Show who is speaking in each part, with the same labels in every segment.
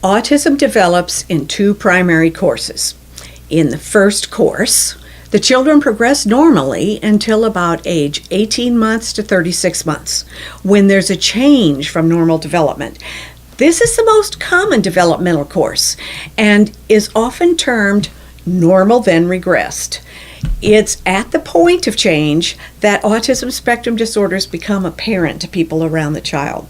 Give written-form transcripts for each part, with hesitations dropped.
Speaker 1: Autism develops in two primary courses. In the first course, the children progress normally until about age 18 months to 36 months, when there's a change from normal development. This is the most common developmental course and is often termed normal then regressed. It's at the point of change that autism spectrum disorders become apparent to people around the child.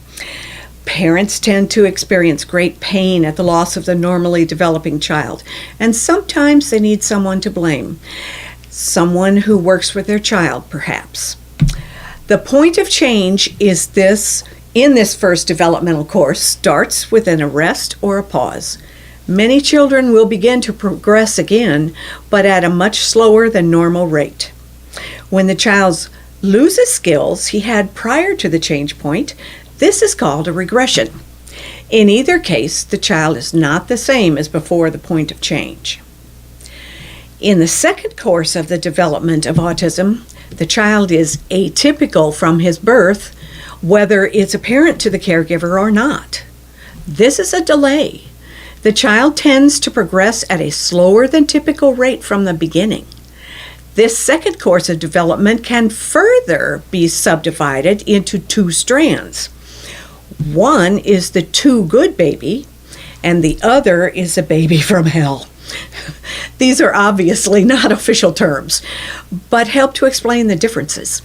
Speaker 1: Parents tend to experience great pain at the loss of the normally developing child, and sometimes they need someone to blame. Someone who works with their child, perhaps. The point of change is in this first developmental course starts with an arrest or a pause. Many children will begin to progress again, but at a much slower than normal rate. When the child loses skills he had prior to the change point, this is called a regression. In either case, the child is not the same as before the point of change. In the second course of the development of autism, the child is atypical from his birth, whether it's apparent to the caregiver or not. This is a delay. The child tends to progress at a slower than typical rate from the beginning. This second course of development can further be subdivided into two strands. One is the too good baby, and the other is a baby from hell. These are obviously not official terms, but help to explain the differences.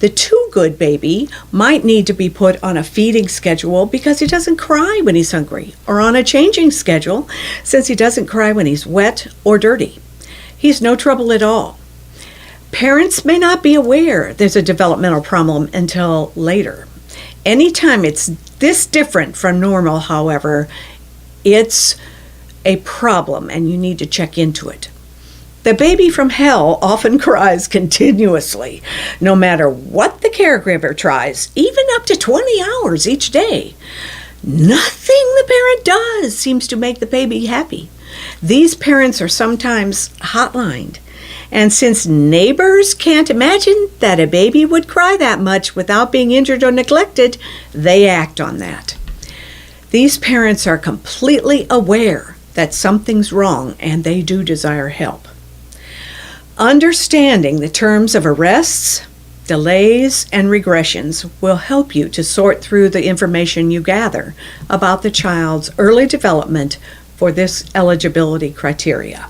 Speaker 1: The too good baby might need to be put on a feeding schedule because he doesn't cry when he's hungry, or on a changing schedule since he doesn't cry when he's wet or dirty. He's no trouble at all. Parents may not be aware there's a developmental problem until later. Anytime it's this different from normal, however, it's a problem and you need to check into it. The baby from hell often cries continuously, no matter what the caregiver tries, even up to 20 hours each day. Nothing the parent does seems to make the baby happy. These parents are sometimes hotlined, and since neighbors can't imagine that a baby would cry that much without being injured or neglected, they act on that. These parents are completely aware that something's wrong and they do desire help. Understanding the terms of arrests, delays, and regressions will help you to sort through the information you gather about the child's early development for this eligibility criteria.